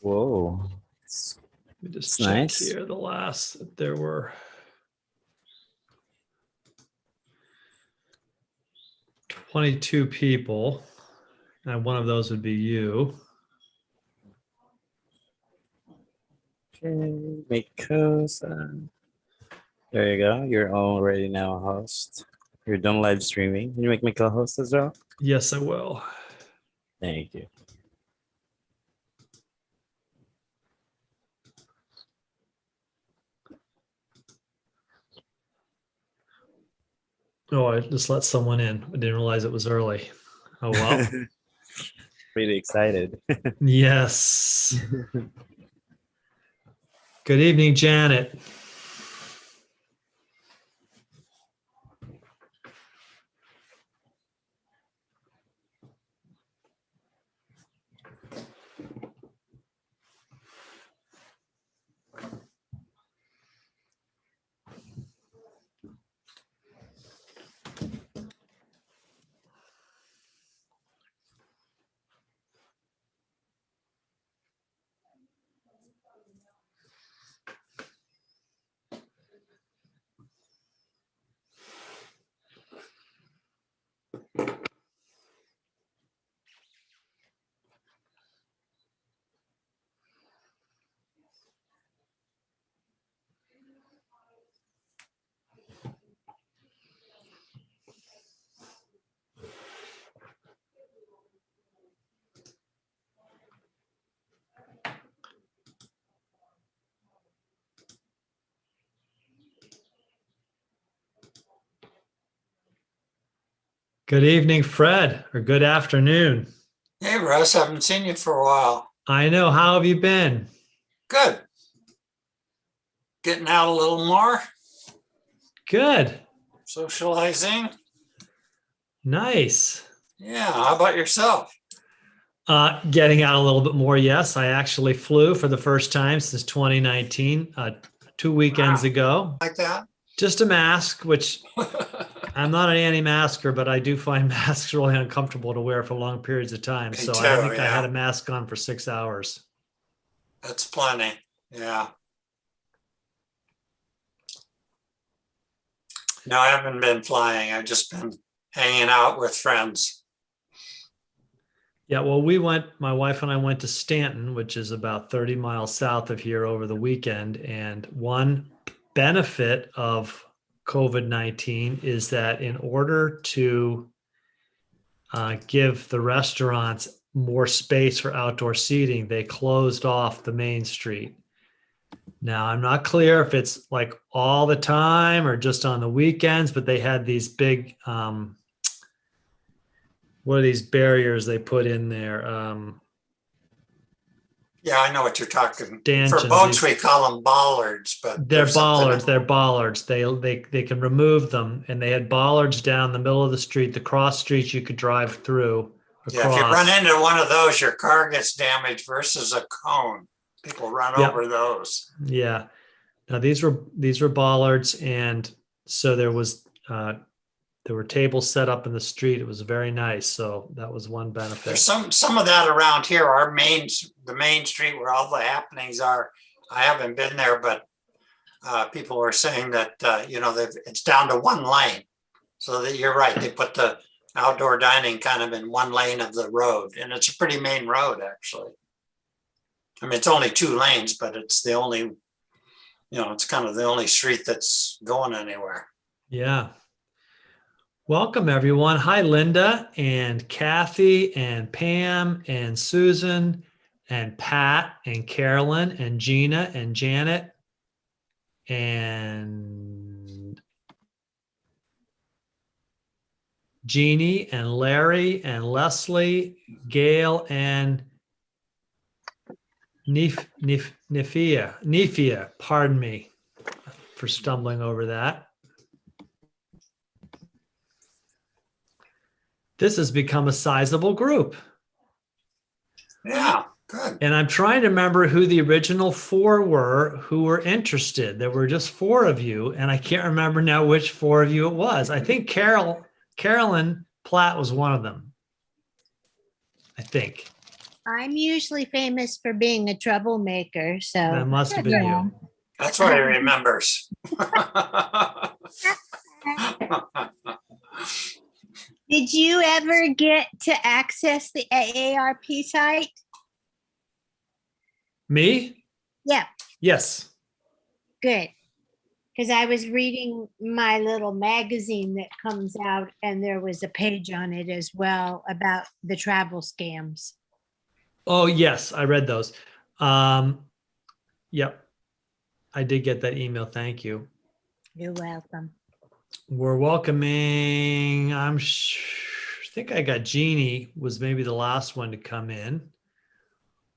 Whoa. Let me just It's check nice. here. There were 22 people, and one of those would be you. Okay, make host. There you go. You're already now a host. You're done live streaming. Can you make me co-host as well? Yes, I will. Thank you. Oh, I just let someone in. I didn't realize it was early. Oh, well. Pretty excited. Yes. Good evening, Janet. Good evening, Fred, or good afternoon. Hey, Russ, haven't seen you for a while. I know. How have you been? Good. Getting out a little more, Good. socializing. Nice. Yeah, how about yourself? Getting out a little bit more. Yes, I actually flew for the first time since 2019, 2 weekends Wow. ago. Like that? Just a mask, which I'm not an anti-masker, but I do find masks really uncomfortable to wear for long periods of time. Me So too, I think I yeah. had a mask on for 6 hours. That's plenty. Yeah. No, I haven't been flying. I've just been hanging out with friends. Yeah, well, my wife and I went to Stanton, which is about 30 miles south of here over the weekend. And one benefit of COVID-19 is that in order to give the restaurants more space for outdoor seating, they closed off the main street. Now, I'm not clear if it's like all the time or just on the weekends, but they had these big, what are these barriers they put in there? Yeah, I know what you're talking. Stanchions, For boats, these- we call them bollards, but They're there's something bollards. They're bollards. They can remove them, and they had bollards down the middle of the street. The cross streets you could drive through. Yeah, if you run into one of those, your car gets damaged versus a cone. People run Yep. over those. Yeah. Now these were bollards, and so there were tables set up in the street. It was very nice. So that was one benefit. There's some of that around here. The main street where all the happenings are. I haven't been there, but people were saying that it's down to one lane. So that you're right. They put the outdoor dining kind of in one lane of the road, and it's a pretty main road actually. I mean, it's only 2 lanes, but it's the only, it's kind of the only street that's going anywhere. Yeah. Welcome, everyone. Hi, Linda and Kathy and Pam and Susan and Pat and Carolyn and Gina and Janet and Jeannie and Larry and Leslie, Gail and Nefia. Pardon me for stumbling over that. This has become a sizable group. Yeah, good. And I'm trying to remember who the original 4 were who were interested. There were just 4 of you, and I can't remember now which 4 of you it was. I think Carolyn Platt was one of them. I think. I'm usually famous for being a troublemaker, That so must have been Yeah. you. That's what he remembers. did you ever get to access the AARP site? Me? Yeah, Yes. good. Because I was reading my little magazine that comes out, and there was a page on it as well about the travel scams. Oh, yes, I read those. Yep. I did get that email. Thank you. You're welcome. We're welcoming, I think I got Jeannie was maybe the last one to come in.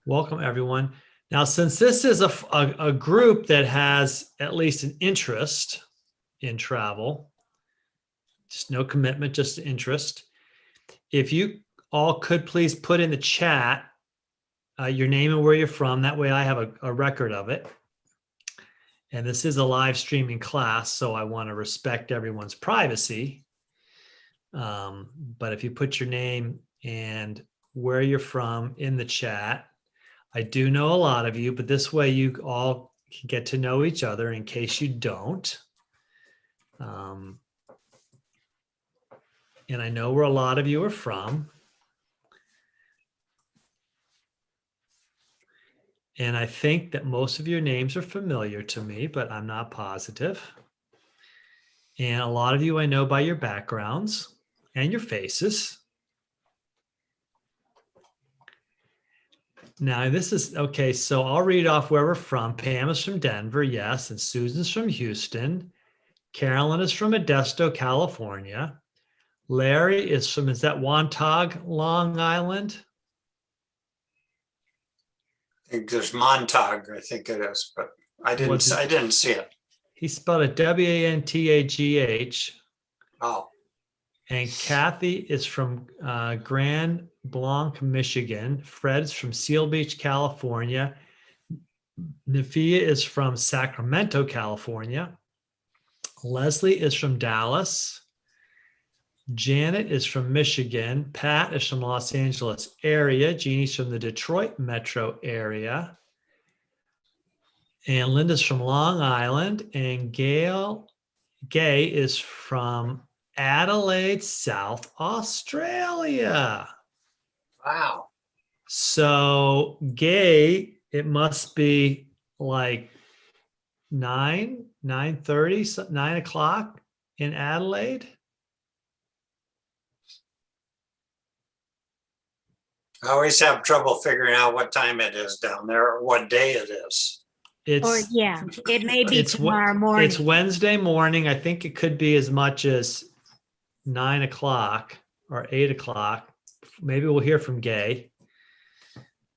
Welcome, everyone. Now, since this is a group that has at least an interest in travel, just no commitment, just interest. If you all could please put in the chat your name and where you're from. That way I have a record of it. And this is a live streaming class, so I want to respect everyone's privacy. But if you put your name and where you're from in the chat, I do know a lot of you, but this way you all can get to know each other in case you don't. And I know where a lot of you are from. And I think that most of your names are familiar to me, but I'm not positive. And a lot of you I know by your backgrounds and your faces. Now this is, okay, so I'll read off where we're from. Pam is from Denver, yes, and Susan's from Houston. Carolyn is from Modesto, California. Larry is from, is that Wantagh, Long Island? I think there's Montauk, I think it is, but I didn't see it. He spelled it Wantaghh. Oh, And Kathy is from Grand Blanc, Michigan. Fred's from Seal Beach, California. Nafia is from Sacramento, California. Leslie is from Dallas. Janet is from Michigan. Pat is from Los Angeles area. Jeannie's from the Detroit metro area. And Linda's from Long Island. And Gay is from Adelaide, South Australia. wow. So Gay, it must be like 9:30, 9 o'clock in Adelaide. I always have trouble figuring out what time it is down there or what day it is. Or It's yeah, it may be it's tomorrow morning. It's Wednesday morning. I think it could be as much as 9 o'clock or 8 o'clock. Maybe we'll hear from Gay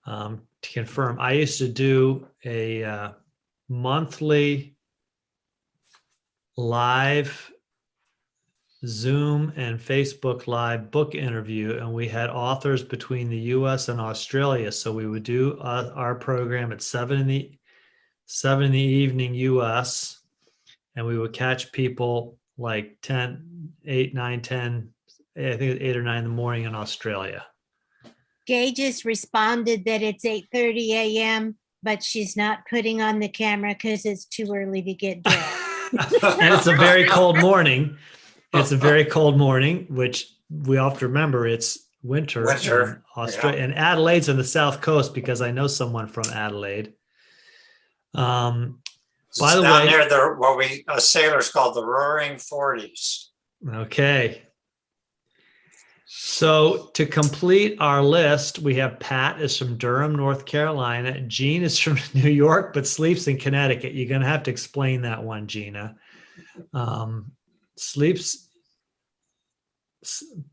to confirm. I used to do a monthly live Zoom and Facebook Live book interview, and we had authors between the U.S. and Australia. So we would do our program at 7 in the evening U.S., and we would catch people like 8, 9, 10, I think it's 8 or 9 in the morning in Australia. Gay just responded that it's 8:30 a.m., but she's not putting on the camera because it's too early to get dressed. And it's a very cold morning. It's a very cold morning, which we have to remember it's winter in Australia. Yeah. And Adelaide's on the south coast because I know someone from Adelaide. By the down way, there, what we sailors call the Roaring 40s. okay. So to complete our list, we have Pat is from Durham, North Carolina. Jean is from New York, but sleeps in Connecticut. You're going to have to explain that one, Gina.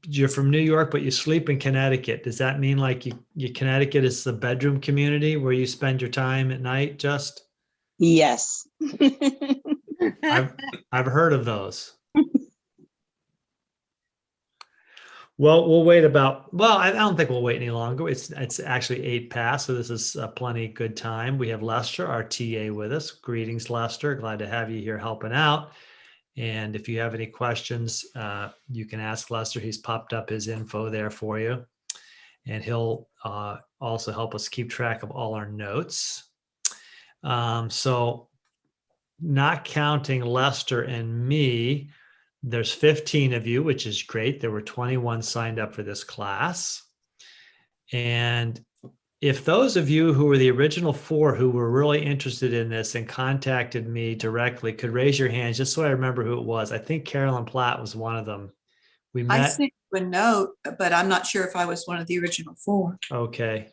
You're from New York, but you sleep in Connecticut. Does that mean like you Connecticut is the bedroom community where you spend your time at night? Just Yes. I've heard of those. Well, we'll wait I don't think we'll wait any longer. It's actually 8 past, so this is a plenty good time. We have Lester, our TA, with us. Greetings, Lester. Glad to have you here helping out. And if you have any questions, you can ask Lester. He's popped up his info there for you. And he'll also help us keep track of all our notes. So not counting Lester and me, there's 15 of you, which is great. There were 21 signed up for this class. And if those of you who were the original 4 who were really interested in this and contacted me directly could raise your hands, just so I remember who it was. I think Carolyn Platt was one of them. We I met. sent you a note, but I'm not sure if I was one of the original 4. Okay.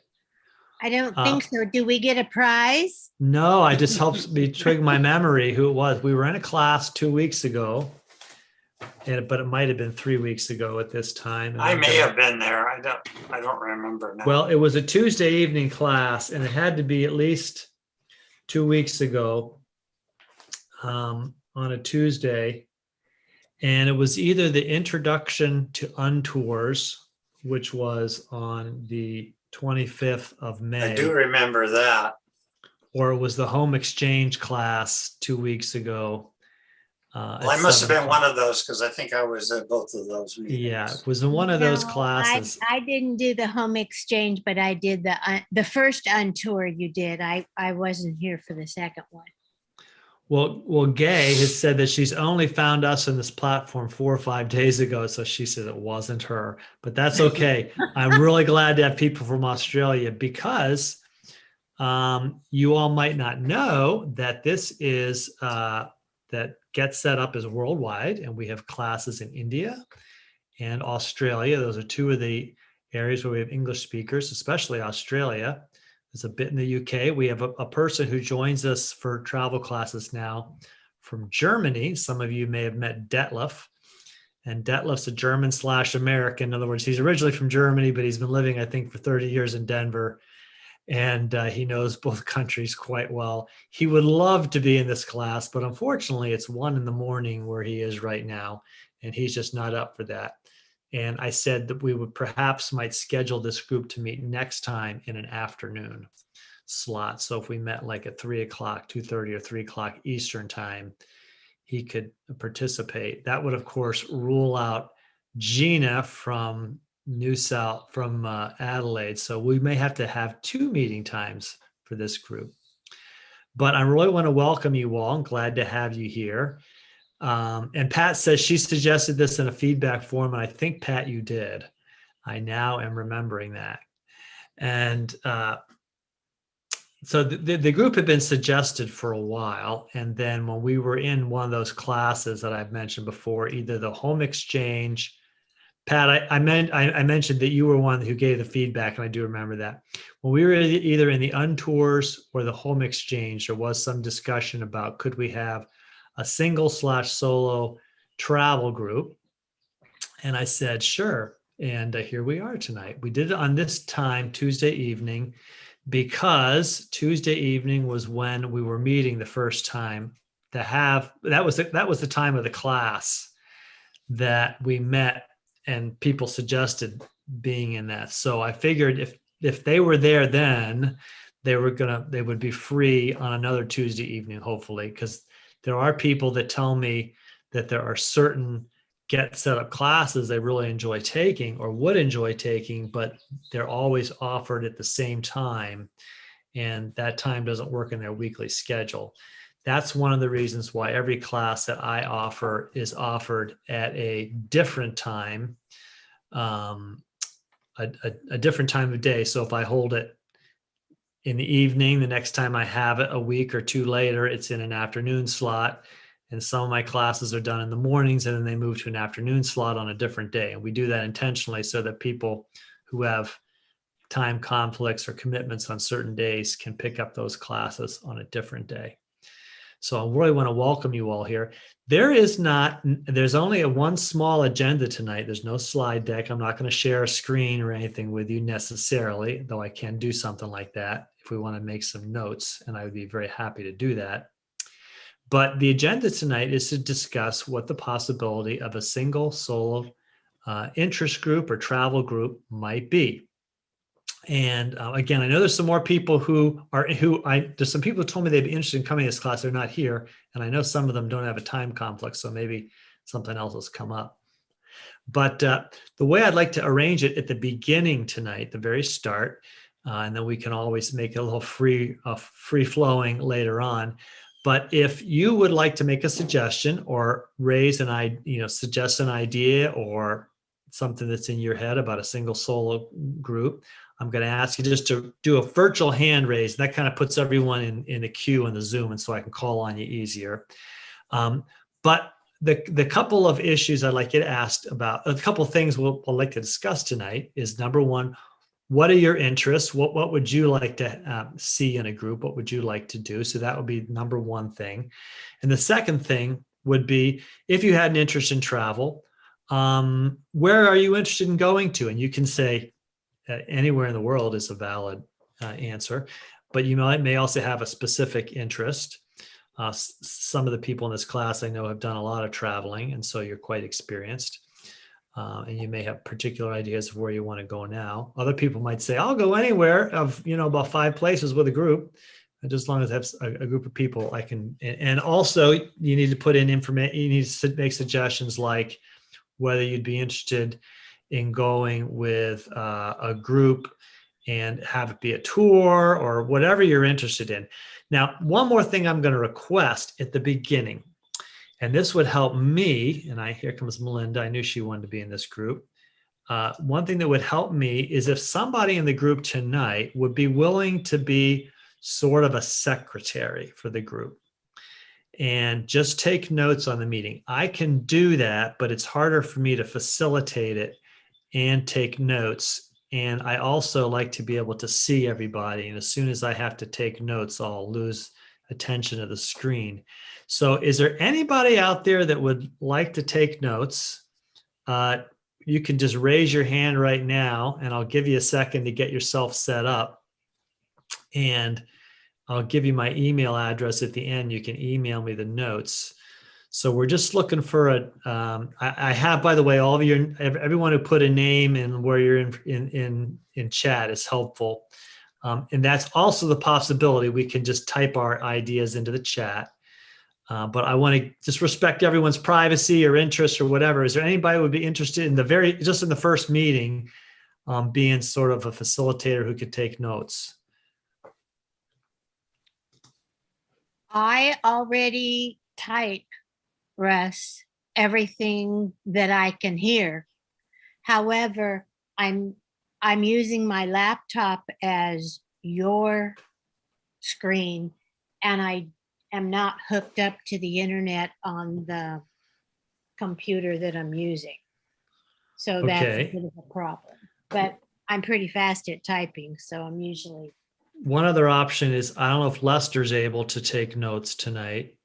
I don't think so. Do we get a prize? No, I just helps me trigger my memory who it was. We were in a class 2 weeks ago, but it might have been 3 weeks ago at this time. I may have been there. I don't remember now. Well, it was a Tuesday evening class, and it had to be at least 2 weeks ago on a Tuesday. And it was either the introduction to Untours, which was on the 25th of May. I do remember that. Or it was the home exchange class 2 weeks ago. Well, I must have been one of those because I think I was at both of those meetings. Yeah, it was in one of those No, classes. I didn't do the home exchange, but I did the first Untour you did. I wasn't here for the second one. Well, Gay has said that she's only found us on this platform 4 or 5 days ago. So she said it wasn't her, but that's okay. I'm really glad to have people from Australia because you all might not know that this is, that Get Set Up is worldwide, and we have classes in India and Australia. Those are 2 of the areas where we have English speakers, especially Australia. There's a bit in the UK. We have a person who joins us for travel classes now from Germany. Some of you may have met Detlef. And Detlef's a German/American. In other words, he's originally from Germany, but he's been living, I think, for 30 years in Denver. And he knows both countries quite well. He would love to be in this class, but unfortunately, it's 1 a.m. where he is right now, and he's just not up for that. And I said that we would perhaps might schedule this group to meet next time in an afternoon slot. So if we met like at 3 o'clock, 2:30 or 3 o'clock Eastern time, he could participate. That would, of course, rule out Gina from Adelaide. So we may have to have 2 meeting times for this group. But I really want to welcome you all. I'm glad to have you here. And Pat says she suggested this in a feedback form, and I think, Pat, you did. I now am remembering that. And so the group had been suggested for a while. And then when we were in one of those classes that I've mentioned before, either the home exchange, Pat, I mentioned that you were one who gave the feedback, and I do remember that. When we were either in the Untours or the home exchange, there was some discussion about could we have a single/solo travel group. And I said, sure. And here we are tonight. We did it on this time, Tuesday evening, because Tuesday evening was when we were meeting the first time to have, that was the time of the class that we met, and people suggested being in that. So I figured if they were there then, they would be free on another Tuesday evening, hopefully, because there are people that tell me that there are certain Get Set Up classes they really enjoy taking or would enjoy taking, but they're always offered at the same time, and that time doesn't work in their weekly schedule. That's one of the reasons why every class that I offer is offered at a different time, a different time of day. So if I hold it in the evening, the next time I have it a week or 2 later, it's in an afternoon slot. And some of my classes are done in the mornings, and then they move to an afternoon slot on a different day. And we do that intentionally so that people who have time conflicts or commitments on certain days can pick up those classes on a different day. So I really want to welcome you all here. There's only one small agenda tonight. There's no slide deck. I'm not going to share a screen or anything with you necessarily, though I can do something like that if we want to make some notes, and I would be very happy to do that. But the agenda tonight is to discuss what the possibility of a single solo interest group or travel group might be. And again, I know there's some more people there's some people who told me they'd be interested in coming to this class. They're not here. And I know some of them don't have a time conflict, so maybe something else has come up. But the way I'd like to arrange it at the beginning tonight, the very start, and then we can always make it a little free flowing later on. But if you would like to make a suggestion or suggest an idea or something that's in your head about a single solo group, I'm going to ask you just to do a virtual hand raise. That kind of puts everyone in a queue in the Zoom, and so I can call on you easier. But the couple of issues I'd like to get asked about, a couple of things I'd like to discuss tonight is, number one, what are your interests? What would you like to see in a group? What would you like to do? So that would be number one thing. And the second thing would be, if you had an interest in travel, where are you interested in going to? And you can say anywhere in the world is a valid answer, but you may also have a specific interest. Some of the people in this class I know have done a lot of traveling, and so you're quite experienced. And you may have particular ideas of where you want to go now. Other people might say, I'll go anywhere of, about 5 places with a group. And as long as I have a group of people, I can. And also you need to put in information, you need to make suggestions like whether you'd be interested in going with a group and have it be a tour or whatever you're interested in. Now, one more thing I'm going to request at the beginning, and this would help me, and here comes Melinda. I knew she wanted to be in this group. One thing that would help me is if somebody in the group tonight would be willing to be sort of a secretary for the group and just take notes on the meeting. I can do that, but it's harder for me to facilitate it and take notes. And I also like to be able to see everybody. And as soon as I have to take notes, I'll lose attention to the screen. So is there anybody out there that would like to take notes? You can just raise your hand right now, and I'll give you a second to get yourself set up. And I'll give you my email address at the end. You can email me the notes. So we're just looking for I have, by the way, all of everyone who put a name and where you're in chat is helpful. And that's also the possibility we can just type our ideas into the chat. But I want to just respect everyone's privacy or interest or whatever. Is there anybody who would be interested in just in the first meeting, being sort of a facilitator who could take notes? I already type, Russ, everything that I can hear. However, I'm using my laptop as your screen, and I am not hooked up to the internet on the computer that I'm using. So that's Okay. a bit of a problem. But I'm pretty fast at typing, so I'm usually. One other option is, I don't know if Lester's able to take notes tonight.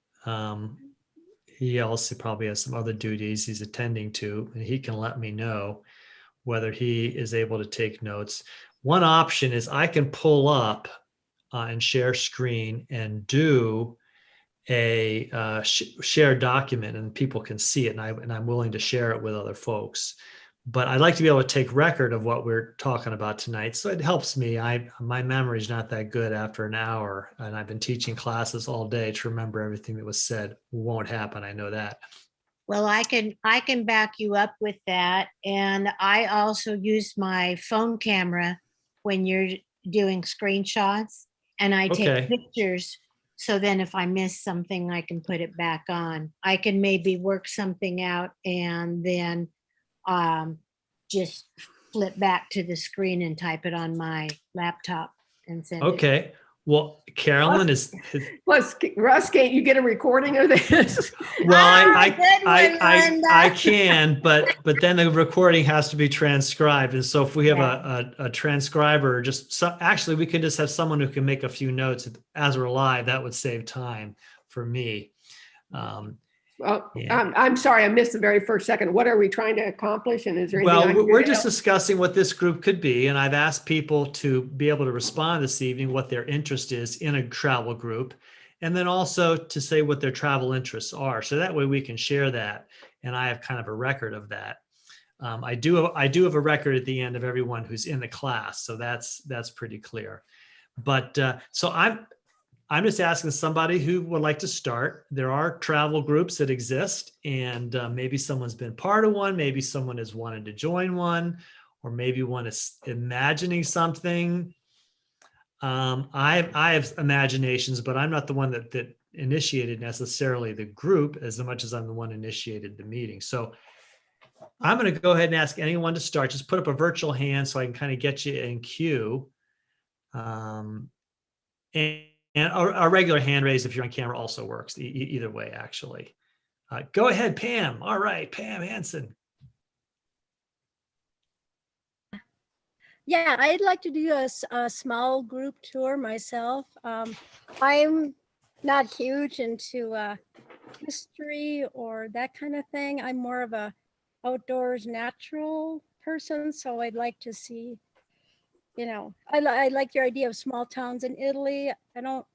He also probably has some other duties he's attending to, and he can let me know whether he is able to take notes. One option is I can pull up and share screen and do a shared document, and people can see it, and I'm willing to share it with other folks. But I'd like to be able to take record of what we're talking about tonight. So it helps me. My memory is not that good after an hour, and I've been teaching classes all day to remember everything that was said. Won't happen. I know that. Well, I can back you up with that. And I also use my phone camera when you're doing screenshots, and I take Okay. pictures. So then if I miss something, I can put it back on. I can maybe work something out and then just flip back to the screen and type it on my laptop and send it. Okay. Well, Carolyn is. Plus, Russ, can't you get a recording of this? Well, good one, Linda. I can, but then the recording has to be transcribed. And so if we have a transcriber, actually, we can just have someone who can make a few notes as we're live. That would save time for me. Well, Yeah. I'm sorry, I missed the very first second. What are we trying to accomplish? And is there anything? I Well, can do we're to just help? discussing what this group could be, and I've asked people to be able to respond this evening what their interest is in a travel group, and then also to say what their travel interests are. So that way we can share that, and I have kind of a record of that. I do have a record at the end of everyone who's in the class, so that's pretty clear. But so I'm just asking somebody who would like to start. There are travel groups that exist, and maybe someone's been part of one, maybe someone has wanted to join one, or maybe one is imagining something. I have imaginations, but I'm not the one that initiated necessarily the group as much as I'm the one initiated the meeting. So I'm going to go ahead and ask anyone to start. Just put up a virtual hand so I can kind of get you in queue. And a regular hand raise if you're on camera also works. Either way, actually. Go ahead, Pam. All right, Pam Hansen. Yeah, I'd like to do a small group tour myself. I'm not huge into history or that kind of thing. I'm more of a outdoors natural person, so I'd like to see, I like your idea of small towns in Italy. I don't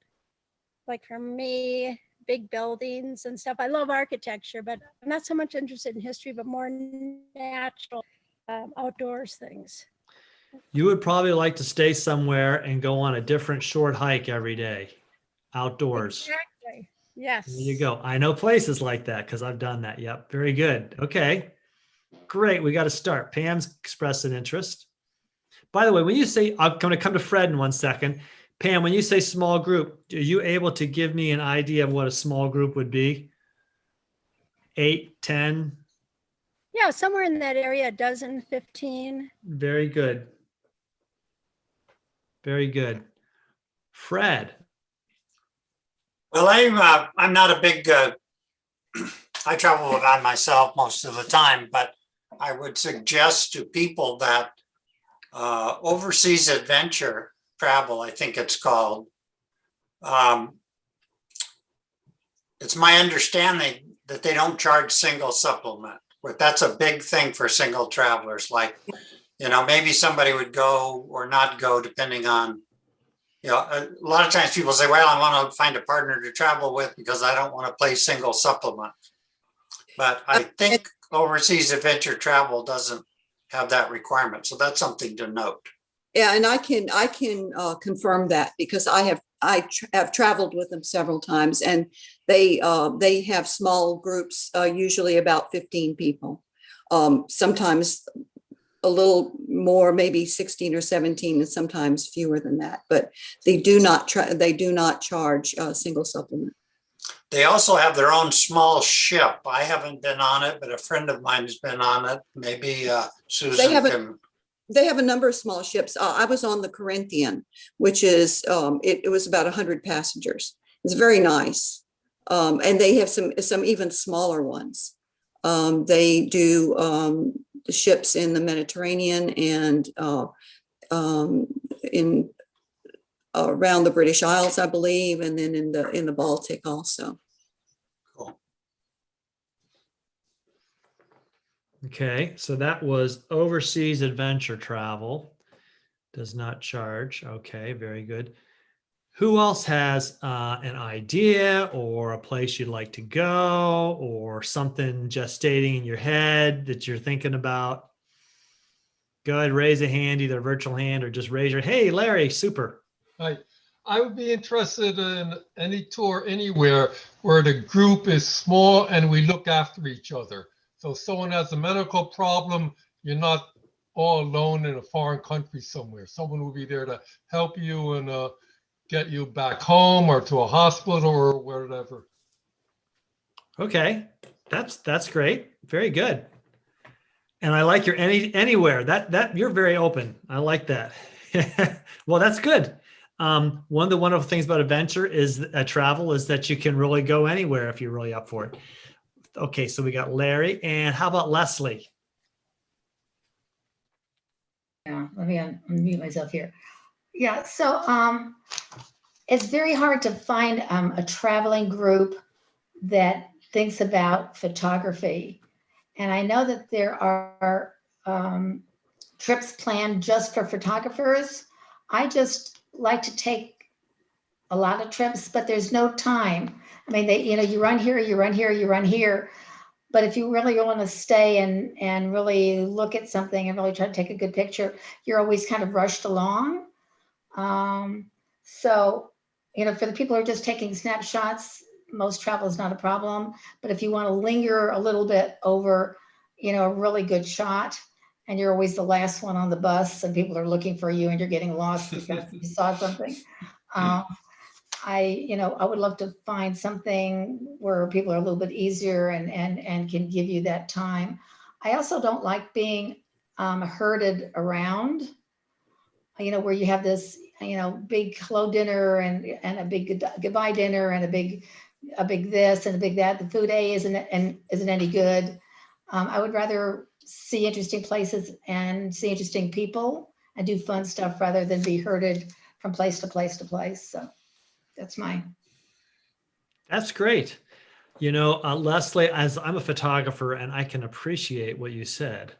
like, for me, big buildings and stuff. I love architecture, but I'm not so much interested in history, but more natural outdoors things. You would probably like to stay somewhere and go on a different short hike every day, outdoors. Exactly. Yes. There you go. I know places like that because I've done that. Yep. Very good. Okay. Great. We got to start. Pam's expressed an interest. By the way, when you say, I'm going to come to Fred in 1 second. Pam, when you say small group, are you able to give me an idea of what a small group would be? 8, 10? Yeah, somewhere in that area, 12, 15. Very good. Very good. Fred. Well, I'm not a big, I travel by myself most of the time, but I would suggest to people that overseas adventure travel, I think it's called. It's my understanding that they don't charge single supplement, but that's a big thing for single travelers. Like, maybe somebody would go or not go depending on, a lot of times people say, well, I want to find a partner to travel with because I don't want to play single supplement. But I think overseas adventure travel doesn't have that requirement. So that's something to note. Yeah, and I can confirm that because I have traveled with them several times, and they have small groups, usually about 15 people. Sometimes a little more, maybe 16 or 17, and sometimes fewer than that. But they do not charge a single supplement. They also have their own small ship. I haven't been on it, but a friend of mine has been on it. Maybe Susan can. They have a number of small ships. I was on the Corinthian, which is, it was about 100 passengers. It's very nice. And they have some even smaller ones. They do the ships in the Mediterranean and in around the British Isles, I believe, and then in the Baltic also. Cool. Okay, so that was overseas adventure travel. Does not charge. Okay, very good. Who else has an idea or a place you'd like to go or something gestating in your head that you're thinking about? Go ahead, raise a hand, either a virtual hand or just raise your, hey, Larry, super. Hi. I would be interested in any tour anywhere where the group is small and we look after each other. So if someone has a medical problem, you're not all alone in a foreign country somewhere. Someone will be there to help you and get you back home or to a hospital or wherever. Okay, that's great. Very good. And I like your anywhere. That you're very open. I like that. Well, that's good. One of the wonderful things about adventure is travel is that you can really go anywhere if you're really up for it. Okay, so we got Larry, and how about Leslie? Yeah, let me unmute myself here. Yeah, so it's very hard to find a traveling group that thinks about photography. And I know that there are trips planned just for photographers. I just like to take a lot of trips, but there's no time. I mean, you run here, you run here, you run here. But if you really want to stay and really look at something and really try to take a good picture, you're always kind of rushed along. So, for the people who are just taking snapshots, most travel is not a problem. But if you want to linger a little bit over, a really good shot and you're always the last one on the bus and people are looking for you and you're getting lost because you saw something. I would love to find something where people are a little bit easier and can give you that time. I also don't like being herded around, where you have this, big hello dinner and a big goodbye dinner and a big this and a big that. The food isn't any good. I would rather see interesting places and see interesting people and do fun stuff rather than be herded from place to place to place. So that's mine. That's great. Leslie, as I'm a photographer and I can appreciate what you said.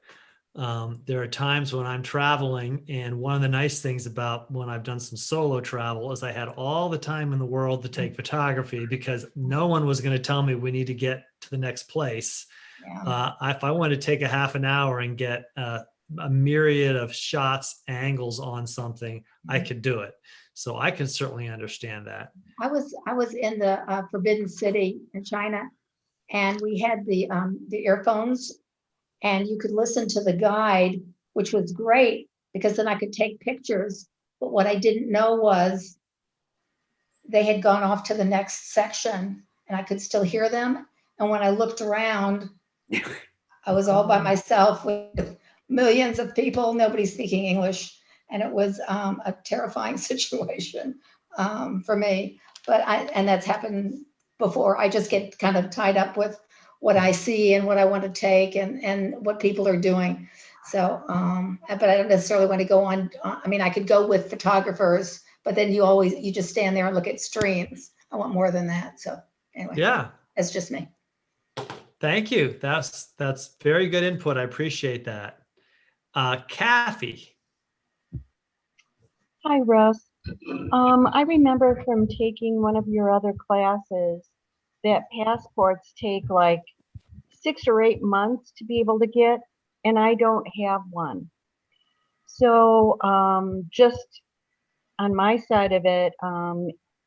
There are times when I'm traveling, and one of the nice things about when I've done some solo travel is I had all the time in the world to take photography because no one was going to tell me we need to get to the next place. Yeah. If I wanted to take a half an hour and get a myriad of shots, angles on something, I could do it. So I can certainly understand that. I was in the Forbidden City in China, and we had the earphones, and you could listen to the guide, which was great because then I could take pictures. But what I didn't know was they had gone off to the next section, and I could still hear them. And when I looked around, I was all by myself with millions of people, nobody speaking English. And it was a terrifying situation for me. And that's happened before. I just get kind of tied up with what I see and what I want to take and what people are doing. So, but I don't necessarily want to go on. I could go with photographers, but then you just stand there and look at streams. I want more than that. So anyway, Yeah, that's just me. thank you. That's very good input. I appreciate that. Kathy. Hi, Russ. I remember from taking one of your other classes that passports take like 6 or 8 months to be able to get, and I don't have one. So just on my side of it,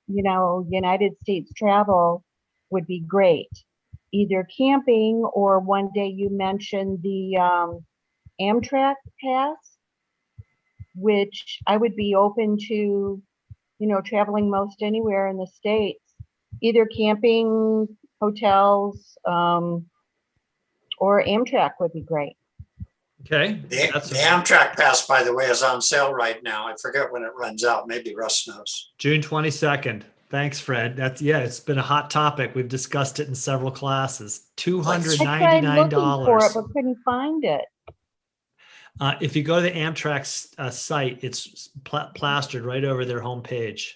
United States travel would be great. Either camping or one day you mentioned the Amtrak pass, which I would be open to, traveling most anywhere in the States, either camping, hotels, or Amtrak would be great. Okay. The Amtrak pass, by the way, is on sale right now. I forget when it runs out. Maybe Russ knows. June 22nd. Thanks, Fred. It's been a hot topic. We've discussed it in several classes. $299. I tried looking for it, but couldn't find it. If you go to the Amtrak site, it's plastered right over their homepage.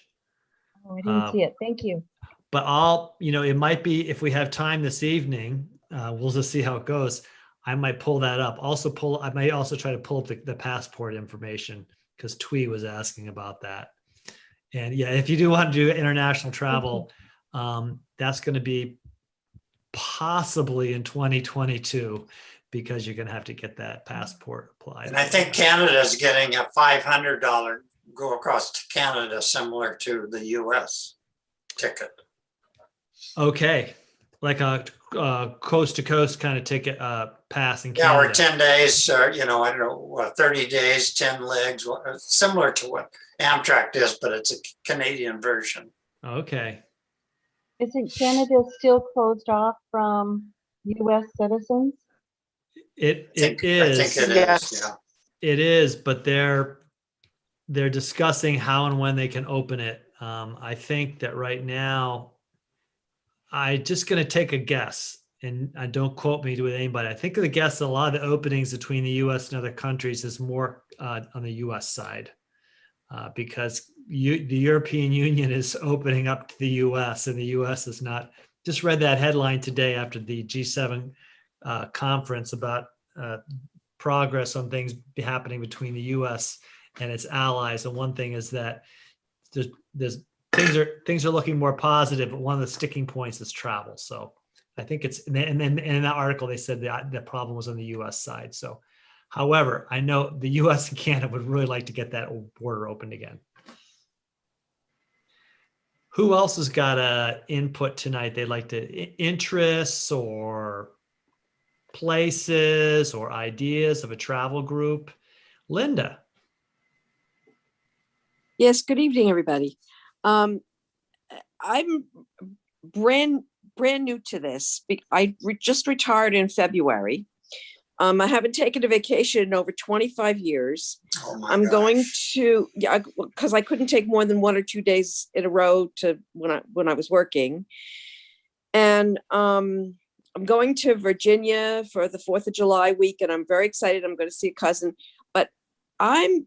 Oh, I didn't see it. Thank you. But it might be, if we have time this evening, we'll just see how it goes. I might pull that up. I might also try to pull up the passport information because Twee was asking about that. And yeah, if you do want to do international travel, that's going to be possibly in 2022 because you're going to have to get that passport applied. And I think Canada is getting a $500 go across to Canada, similar to the US ticket. Okay. Like a coast to coast kind of ticket pass in Canada. Yeah, or 10 days, I don't know, 30 days, 10 legs, similar to what Amtrak is, but it's a Canadian version. Okay. Isn't Canada still closed off from US citizens? It is. I think it is, yeah. It is, but they're discussing how and when they can open it. I think that right now, I'm just going to take a guess, and don't quote me with anybody. I think the guess a lot of the openings between the U.S. and other countries is more on the U.S. side because the European Union is opening up to the U.S. and the U.S. is not. Just read that headline today after the G7 conference about progress on things happening between the U.S. and its allies. And one thing is that there's things are looking more positive, but one of the sticking points is travel. So I think it's, and then in that article, they said that the problem was on the US side. So, however, I know the US and Canada would really like to get that border opened again. Who else has got a input tonight? They'd like to interests or places or ideas of a travel group? Linda. Yes, good evening, everybody. I'm brand new to this. I just retired in February. I haven't taken a vacation in over 25 years. Oh my I'm going gosh. to, yeah, because I couldn't take more than 1 or 2 days in a row to when I was working. And I'm going to Virginia for the 4th of July week, and I'm very excited. I'm going to see a cousin, but I'm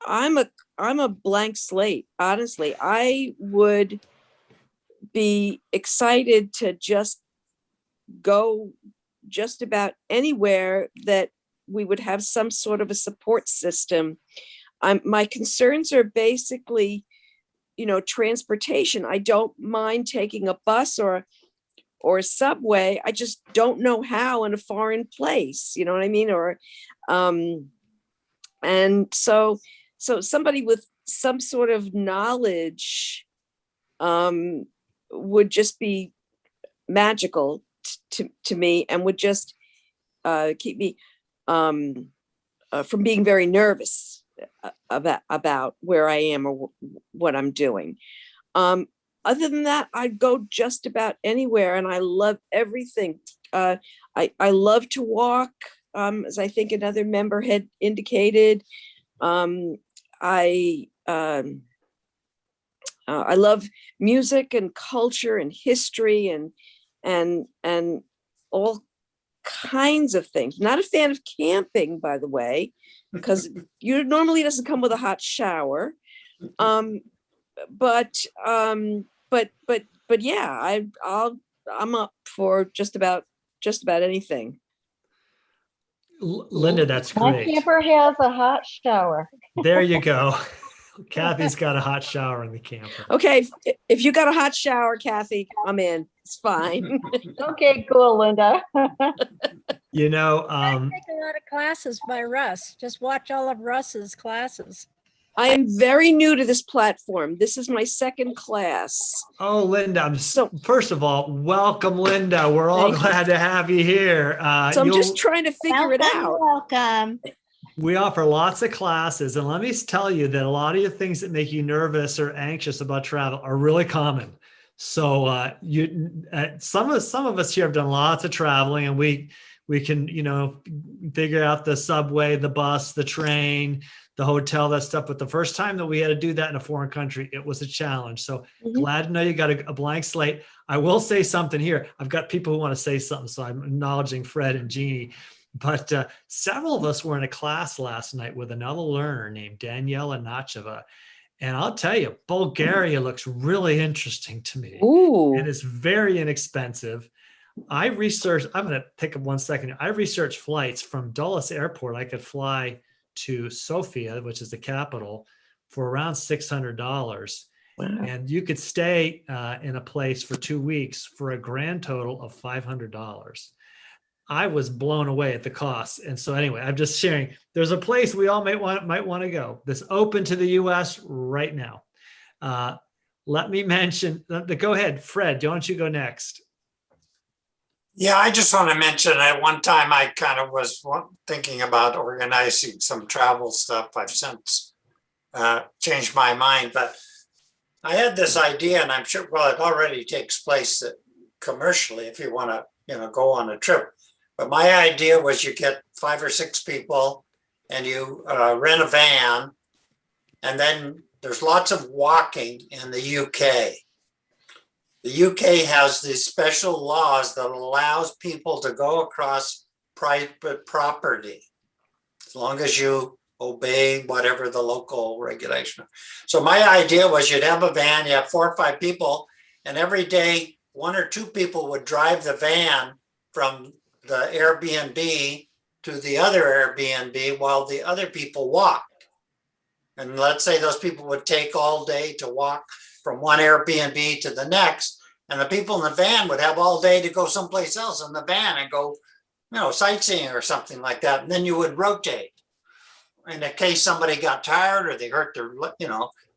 a blank slate. Honestly, I would be excited to just go just about anywhere that we would have some sort of a support system. My concerns are basically, transportation. I don't mind taking a bus or a subway. I just don't know how in a foreign place, you know what I mean? Or, and so somebody with some sort of knowledge would just be magical to me, and would just keep me from being very nervous about where I am or what I'm doing. Other than that, I'd go just about anywhere, and I love everything. I love to walk, as I think another member had indicated. I love music and culture and history and all kinds of things. Not a fan of camping, by the way, because you normally doesn't come with a hot shower. But yeah, I'm up for just about anything. Linda, that's My great. camper has a hot shower. There you go. Kathy's got a hot shower in the camper. Okay, if you got a hot shower, Kathy, I'm in. It's fine. Okay, cool, Linda. I take a lot of classes by Russ. Just watch all of Russ's classes. I am very new to this platform. This is my second class. Oh, Linda, first of all, welcome, Linda. We're all Thank you. glad to have you here. So I'm just trying to figure it out. Welcome. We offer lots of classes, and let me tell you that a lot of the things that make you nervous or anxious about travel are really common. So some of us here have done lots of traveling, and we can figure out the subway, the bus, the train, the hotel, that stuff. But the first time that we had to do that in a foreign country, it was a challenge. So glad to know you got a blank slate. I will say something here. I've got people who want to say something, so I'm acknowledging Fred and Jeannie. But several of us were in a class last night with another learner named Daniela Nacheva. And I'll tell you, Bulgaria looks really interesting to me. Ooh. And it's very inexpensive. I'm going to take up 1 second. I researched flights from Dulles Airport. I could fly to Sofia, which is the capital, for around $600. Wow. And you could stay in a place for 2 weeks for a grand total of $500. I was blown away at the cost. And so anyway, I'm just sharing, there's a place we all might want to go that's open to the US right now. Let me mention, go ahead, Fred, why don't you go next? Yeah, I just want to mention at one time I kind of was thinking about organizing some travel stuff. I've since changed my mind, but I had this idea, and I'm sure, well, it already takes place commercially if you want to, go on a trip. But my idea was you get 5 or 6 people and you rent a van, and then there's lots of walking in the UK. The UK has these special laws that allows people to go across private property as long as you obey whatever the local regulation. So my idea was you'd have a van, you have 4 or 5 people, and every day 1 or 2 people would drive the van from the Airbnb to the other Airbnb while the other people walked. And let's say those people would take all day to walk from one Airbnb to the next, and the people in the van would have all day to go someplace else in the van and go, sightseeing or something like that. And then you would rotate. In case somebody got tired or they hurt their,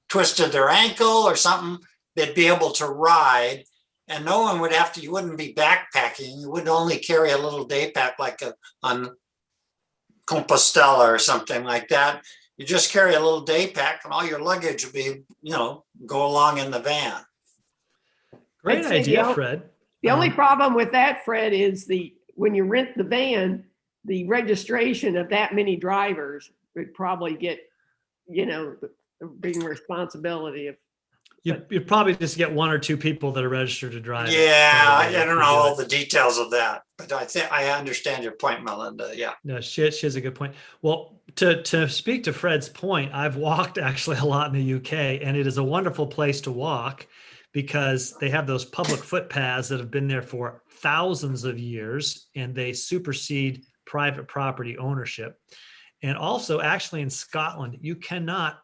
twisted their ankle or something, they'd be able to ride. and no one would have to, you wouldn't be backpacking. You would only carry a little day pack like on Compostela or something like that. You just carry a little day pack and all your luggage would be, go along in the van. Great I'd say idea, Fred. The only Um, problem with that, Fred, is when you rent the van, the registration of that many drivers would probably get, the big responsibility of. You probably just get one or two people that are registered to drive. it. Yeah, I If don't you know do all it. the details of that, but I think I understand your point, Melinda. Yeah. No, she has a good point. Well, to speak to Fred's point, I've walked actually a lot in the UK, and it is a wonderful place to walk because they have those public footpaths that have been there for thousands of years, and they supersede private property ownership. And also, actually, in Scotland, you cannot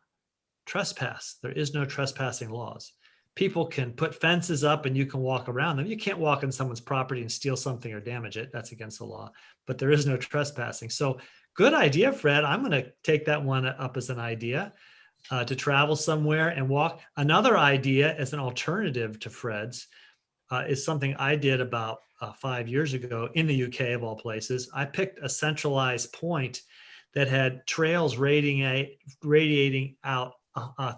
trespass. There is no trespassing laws. People can put fences up and you can walk around them. You can't walk on someone's property and steal something or damage it. That's against the law, but there is no trespassing. So good idea, Fred. I'm going to take that one up as an idea to travel somewhere and walk. Another idea as an alternative to Fred's is something I did about 5 years ago in the UK of all places. I picked a centralized point that had trails radiating out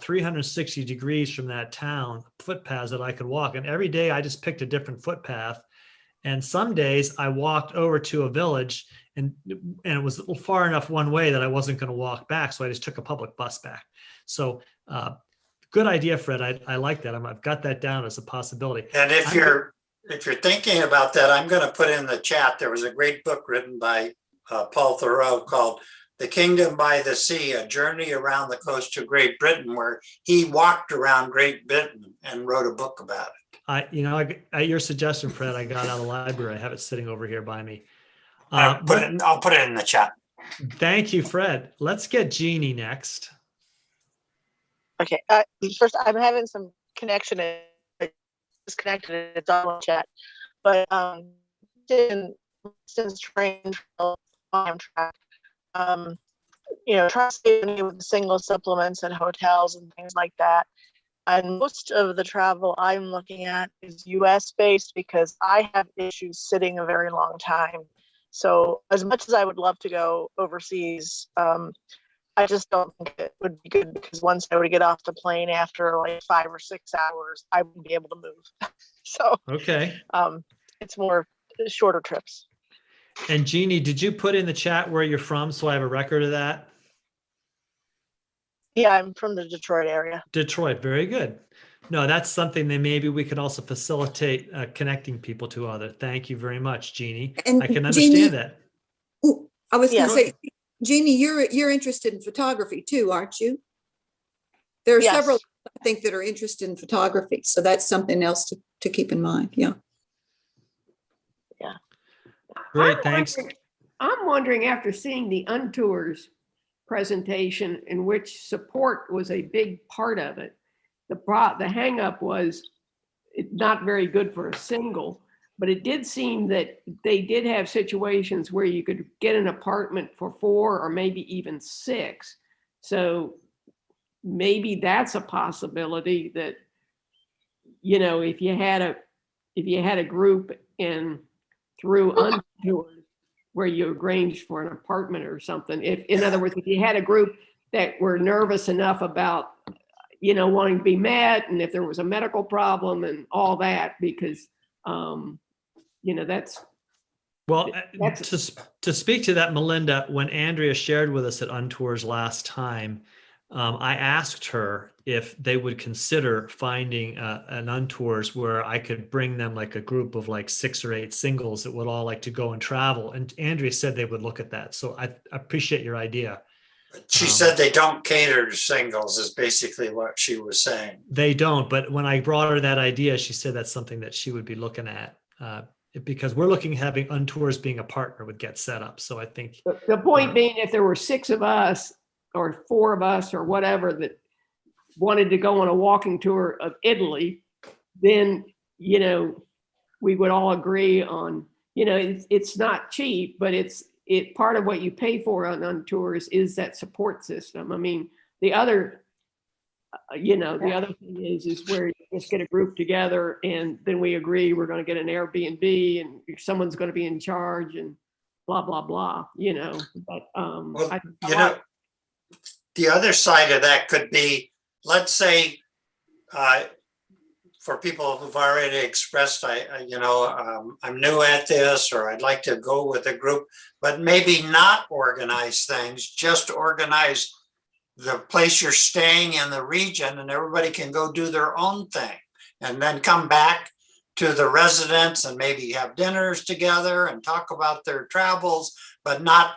360 degrees from that town, footpaths that I could walk. And every day I just picked a different footpath. And some days I walked over to a village and it was far enough one way that I wasn't going to walk back. So I just took a public bus back. So good idea, Fred. I like that. I've got that down as a possibility. And if you're thinking about that, I'm going to put in the chat. There was a great book written by Paul Thoreau called The Kingdom by the Sea, A Journey Around the Coast of Great Britain, where he walked around Great Britain and wrote a book about it. At your suggestion, Fred, I got out of the library. I have it sitting over here by me. I'll put it in the chat. Thank you, Fred. Let's get Jeannie next. Okay. First, I'm having some connection. Disconnected. It's on chat, but since train track. Try saving with single supplements and hotels and things like that. And most of the travel I'm looking at is US based because I have issues sitting a very long time. So as much as I would love to go overseas, I just don't think it would be good because once I were to get off the plane after like 5 or 6 hours, I wouldn't be able to move. So okay, it's more shorter trips. And Jeannie, did you put in the chat where you're from so I have a record of that? Yeah, I'm from the Detroit area. Detroit, very good. No, that's something that maybe we could also facilitate connecting people to other. Thank you very much, Jeannie. And I can Jeannie, understand that. I was going Yeah. to say, Jeannie, you're interested in photography too, aren't you? There are Yes. several, I think, that are interested in photography. So that's something else to keep in mind. Yeah. Great, thanks. I'm wondering after seeing the Untours presentation in which support was a big part of it, the hang up was it's not very good for a single, but it did seem that they did have situations where you could get an apartment for 4 or maybe even 6. So maybe that's a possibility that, if you had a group through Untours where you arranged for an apartment or something. In other words, if you had a group that were nervous enough about, wanting to be met, and if there was a medical problem and all that, because, that's. Well, That's- to speak to that, Melinda, when Andrea shared with us at Untours last time, I asked her if they would consider finding an Untours where I could bring them like a group of like 6 or 8 singles that would all like to go and travel. And Andrea said they would look at that. So I appreciate your idea. She said they don't cater to singles is basically what she was saying. They don't, but when I brought her that idea, she said that's something that she would be looking at because we're looking at having Untours being a partner with Get Set Up. So I think The point being, if there were 6 of us or 4 of us or whatever that wanted to go on a walking tour of Italy, then, we would all agree on, it's not cheap, but part of what you pay for on tours is that support system. I mean, the other The other thing is where you just get a group together and then we agree we're going to get an Airbnb and someone's going to be in charge and blah, blah, blah, but, Well, I the other side of that could be, let's say, for people who've already expressed, I'm new at this, or I'd like to go with a group, but maybe not organize things, just organize the place you're staying in the region and everybody can go do their own thing and then come back to the residents and maybe have dinners together and talk about their travels, but not,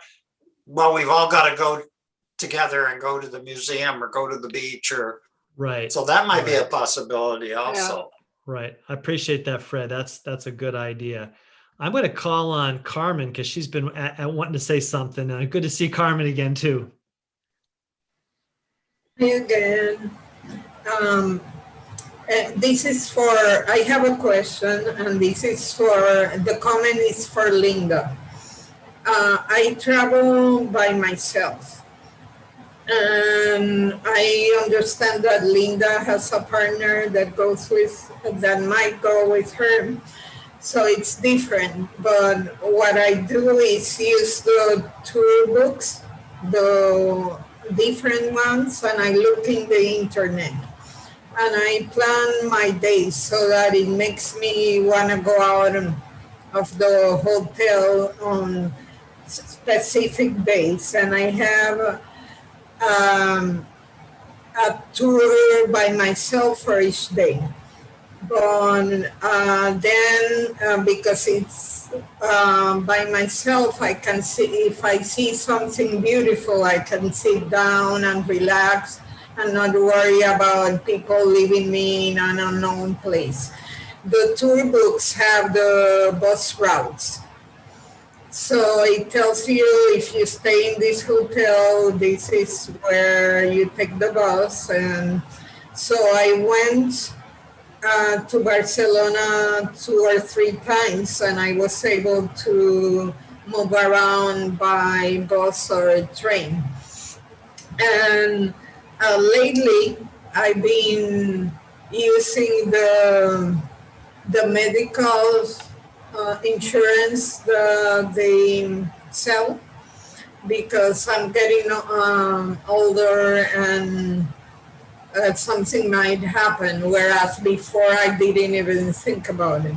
well, we've all got to go together and go to the museum or go to the beach or, Right. so that might be a possibility also. Right. I appreciate that, Fred. That's a good idea. I'm going to call on Carmen because she's been wanting to say something. Good to see Carmen again, too. Hi again. This is for, I have a question, and this is for, the comment is for Linda. I travel by myself. And I understand that Linda has a partner that might go with her. So it's different. But what I do is use the tour books, the different ones, and I look in the internet. And I plan my days so that it makes me want to go out of the hotel on specific days. And I have a tour by myself for each day. But then because it's by myself, I can see, if I see something beautiful, I can sit down and relax and not worry about people leaving me in an unknown place. The tour books have the bus routes. So it tells you if you stay in this hotel, this is where you take the bus. And so I went to Barcelona 2 or 3 times, and I was able to move around by bus or train. And lately, I've been using the medical insurance that they sell because I'm getting older and something might happen, whereas before I didn't even think about it.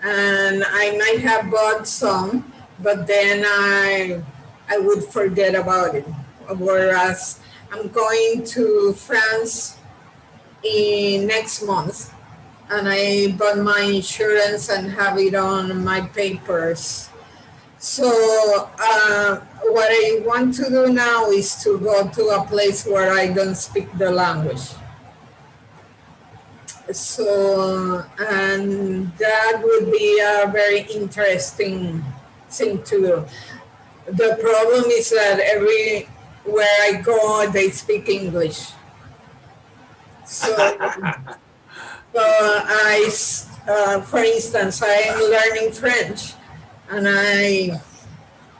And I might have bought some, but then I would forget about it. Whereas I'm going to France next month, and I bought my insurance and have it on my papers. So what I want to do now is to go to a place where I don't speak the language. So, and that would be a very interesting thing to do. The problem is that everywhere I go, they speak English. So, for instance, I am learning French, and I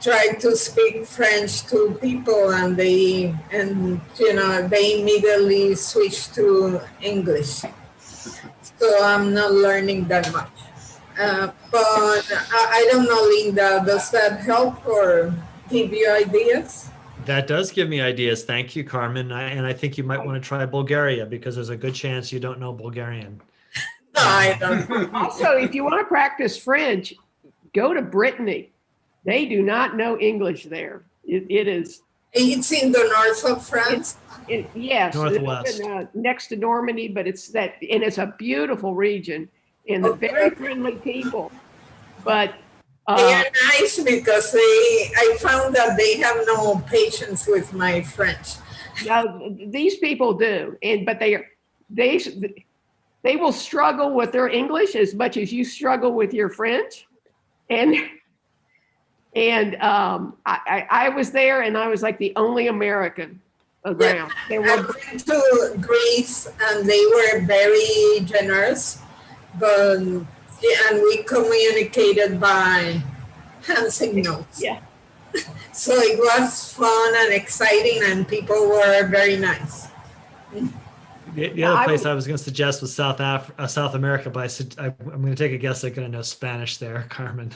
try to speak French to people, and they immediately switch to English. So I'm not learning that much. But I don't know, Linda, does that help or give you ideas? That does give me ideas. Thank you, Carmen. And I think you might want to try Bulgaria because there's a good chance you don't know Bulgarian. No, I don't. Also, if you want to practice French, go to Brittany. They do not know English there. It is. It's in the north of France. Yes, Northwest. Next to Normandy, but it's a beautiful region and very friendly people. But they are nice because I found that they have no patience with my French. Now, these people do, but they will struggle with their English as much as you struggle with your French. And I was there, and I was like the only American around. Yeah, I went to Greece, and they were very generous, and we communicated by hand signals. Yeah. So it was fun and exciting, and people were very nice. The Yeah, other I place would- I was going to suggest was South America, but I'm going to take a guess they're going to know Spanish there, Carmen.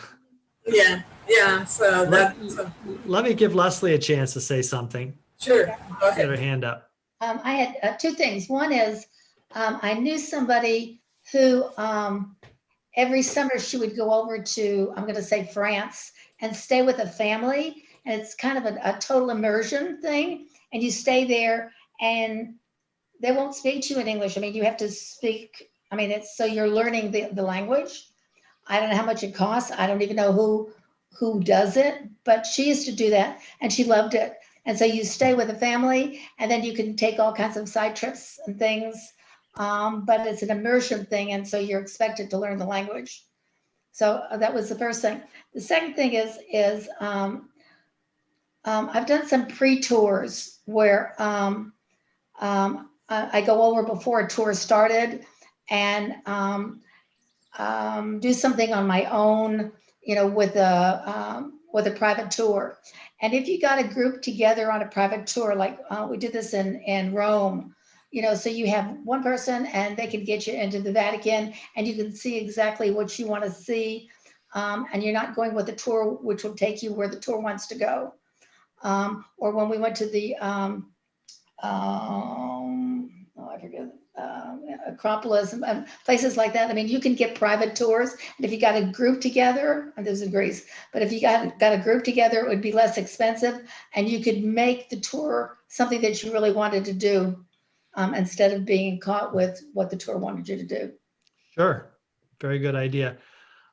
Yeah, yeah, so Let, that's, let me give Leslie a chance to say something. sure, go Get her ahead. hand up. I had two things. One is I knew somebody who every summer she would go over to, I'm going to say France, and stay with a family. And it's kind of a total immersion thing. And you stay there and they won't speak to you in English. I mean, you have to speak, I mean, it's so you're learning the language. I don't know how much it costs. I don't even know who does it, but she used to do that and she loved it. And so you stay with a family and then you can take all kinds of side trips and things. But it's an immersion thing. And so you're expected to learn the language. So that was the first thing. The second thing is I've done some pre-tours where I go over before a tour started and do something on my own, you know, with a private tour. And if you got a group together on a private tour, like we did this in Rome, you know, so you have one person and they can get you into the Vatican and you can see exactly what you want to see. And you're not going with a tour, which will take you where the tour wants to go. Or when we went to the, I forget, Acropolis and places like that. I mean, you can get private tours. And if you got a group together, and this is in Greece, but if you got a group together, it would be less expensive and you could make the tour something that you really wanted to do instead of being caught with what the tour wanted you to do. Sure. Very good idea.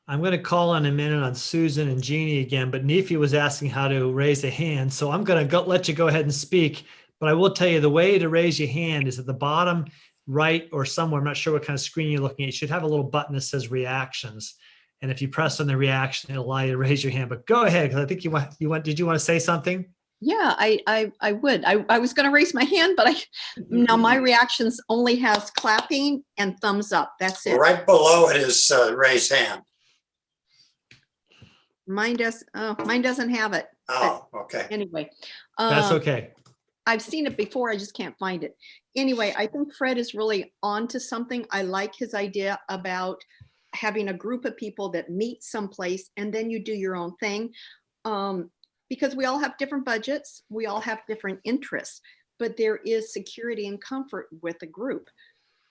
I'm going to call in a minute on Susan and Jeannie again, but Nefi was asking how to raise a hand. So I'm going to let you go ahead and speak, but I will tell you the way to raise your hand is at the bottom right or somewhere. I'm not sure what kind of screen you're looking at. You should have a little button that says reactions. And if you press on the reaction, it'll allow you to raise your hand, but go ahead. Cause I think did you want to say something? Yeah, I would. I was going to raise my hand, but now my reactions only has clapping and thumbs up. That's it. Right below it is raised hand. Mine doesn't have it. Oh, okay. Anyway. That's okay. I've seen it before. I just can't find it. Anyway, I think Fred is really on to something. I like his idea about having a group of people that meet someplace and then you do your own thing. Because we all have different budgets, we all have different interests, but there is security and comfort with a group.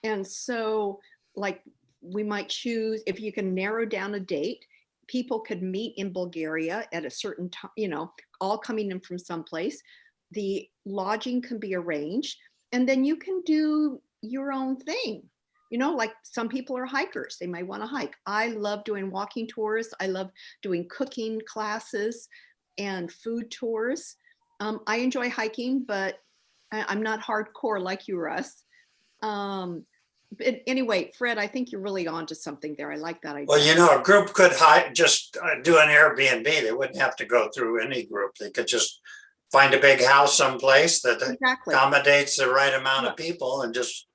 And so like we might choose, if you can narrow down a date, people could meet in Bulgaria at a certain time, you know, all coming in from someplace. The lodging can be arranged and then you can do your own thing. You know, like some people are hikers, they might want to hike. I love doing walking tours. I love doing cooking classes and food tours. I enjoy hiking, but I'm not hardcore like you, Russ. But anyway, Fred, I think you're really on to something there. I like that idea. Well, you know, a group could just do an Airbnb. They wouldn't have to go through any group. They could just find a big house someplace that Exactly. accommodates the right amount of people and just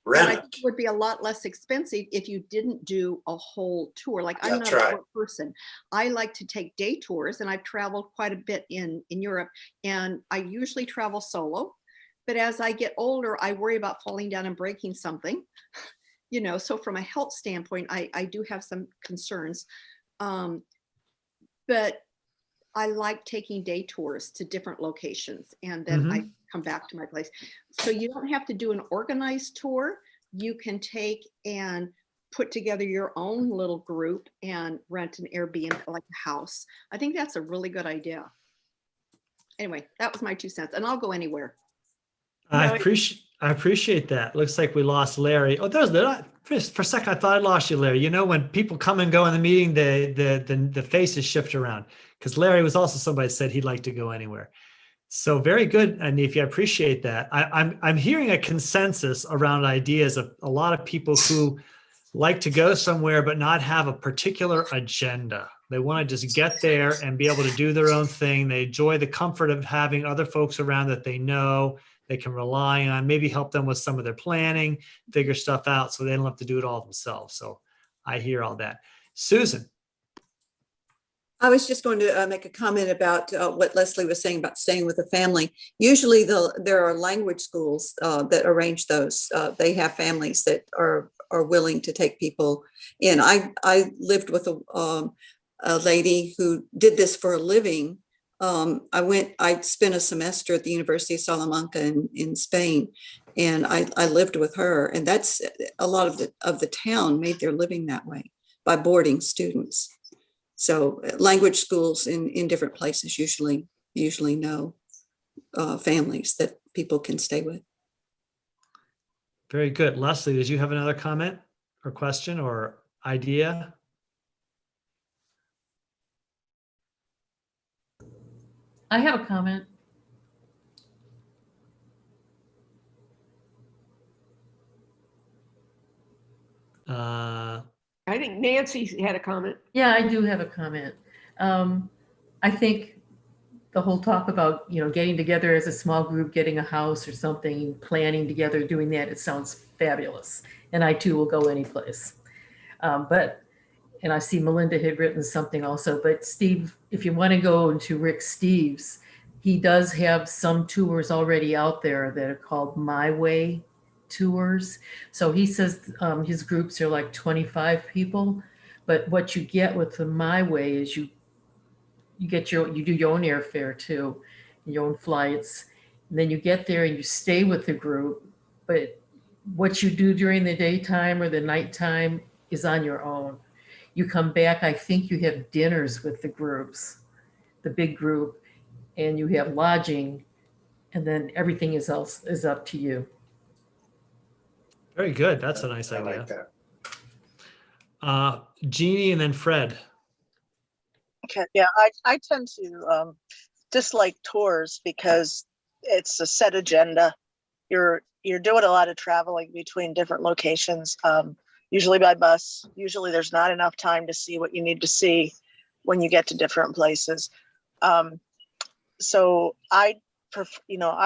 But I rent think it. it would be a lot less expensive if you didn't do a whole tour. Like I'm That's not a right. tour person. I like to take day tours and I've traveled quite a bit in Europe and I usually travel solo. But as I get older, I worry about falling down and breaking something, you know, so from a health standpoint, I do have some concerns. But I like taking day tours to different locations and then I come back to my place. So you don't have to do an organized tour. You can take and put together your own little group and rent an Airbnb, like a house. I think that's a really good idea. Anyway, that was my 2 cents and I'll go anywhere. I appreciate that. Looks like we lost Larry. Oh, for a second, I thought I lost you, Larry. You know, when people come and go in the meeting, the faces shift around. Because Larry was also somebody that said he'd like to go anywhere. So very good, Nefi. I appreciate that. I'm hearing a consensus around ideas of a lot of people who like to go somewhere but not have a particular agenda. They want to just get there and be able to do their own thing. They enjoy the comfort of having other folks around that they know they can rely on, maybe help them with some of their planning, figure stuff out so they don't have to do it all themselves. So I hear all that. Susan. I was just going to make a comment about what Leslie was saying about staying with a family. Usually there are language schools that arrange those. They have families that are willing to take people in. I lived with a lady who did this for a living. I spent a semester at the University of Salamanca in Spain, and I lived with her. And that's a lot of the town made their living that way, by boarding students. So language schools in different places usually know families that people can stay with. Very good. Leslie, did you have another comment or question or idea? I have a comment. I think Nancy had a comment. Yeah, I do have a comment. I think the whole talk about, getting together as a small group, getting a house or something, planning together, doing that, it sounds fabulous. And I too will go any place. And I see Melinda had written something also, but Steve, if you want to go into Rick Steves, he does have some tours already out there that are called My Way tours. So he says his groups are like 25 people, but what you get with the My Way is you do your own airfare too, your own flights, and then you get there and you stay with the group, but what you do during the daytime or the nighttime is on your own. You come back, I think you have dinners with the groups, the big group, and you have lodging, and then everything is up to you. Very good. That's a nice I idea. like that. Jeannie and then Fred. Okay, yeah, I tend to dislike tours because it's a set agenda. You're doing a lot of traveling between different locations, usually by bus. Usually there's not enough time to see what you need to see when you get to different places. So I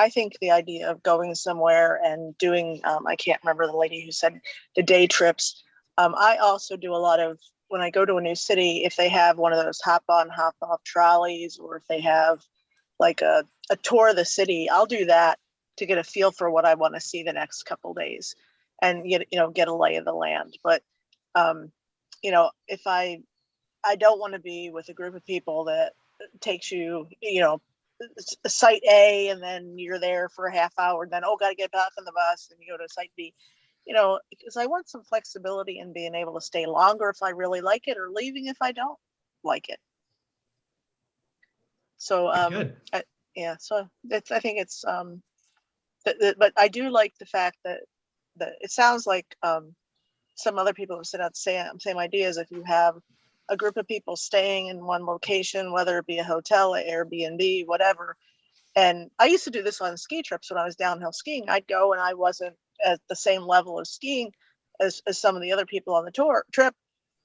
think the idea of going somewhere and doing, I can't remember the lady who said the day trips. I also do a lot of, when I go to a new city, if they have one of those hop on, hop off trolleys, or if they have like a tour of the city, I'll do that to get a feel for what I want to see the next couple days and get a lay of the land. But, if I don't want to be with a group of people that takes you, site A, and then you're there for a half hour, and then, got to get back on the bus, and you go to site B, because I want some flexibility in being able to stay longer if I really like it, or leaving if I don't like it. So, so I think it's, but I do like the fact that it sounds like some other people have said out the same ideas. If you have a group of people staying in one location, whether it be a hotel, an Airbnb, whatever. And I used to do this on ski trips when I was downhill skiing. I'd go and I wasn't at the same level of skiing as some of the other people on the trip.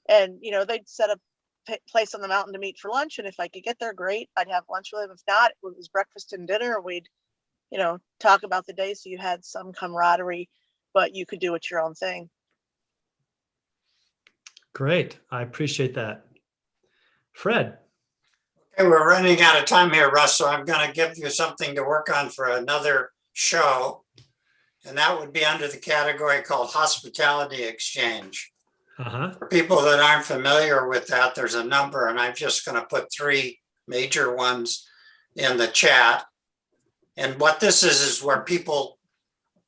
And, they'd set up a place on the mountain to meet for lunch. And if I could get there, great, I'd have lunch with them. If not, it was breakfast and dinner. We'd, talk about the day. So you had some camaraderie, but you could do it your own thing. Great. I appreciate that. Fred. Okay, we're running out of time here, Russ, so I'm going to give you something to work on for another show. And that would be under the category called Hospitality Exchange. For people that aren't familiar with that, there's a number, and I'm just going to put 3 major ones in the chat. And what this is where people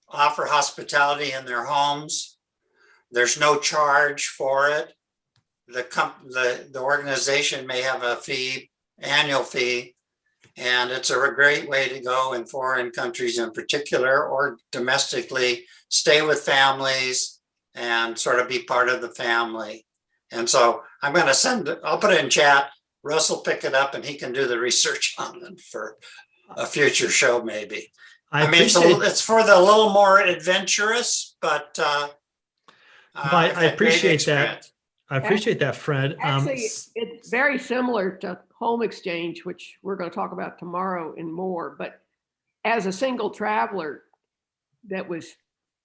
offer hospitality in their homes. There's no charge for it. The organization may have a fee, annual fee, and it's a great way to go in foreign countries in particular, or domestically, stay with families and sort of be part of the family. And so I'm going to I'll put it in chat. Russ will pick it up and he can do the research on it for a future show, maybe. I mean, it's for the little more adventurous, but I appreciate that. I appreciate that, Fred. Actually, it's very similar to home exchange, which we're going to talk about tomorrow and more. But as a single traveler that was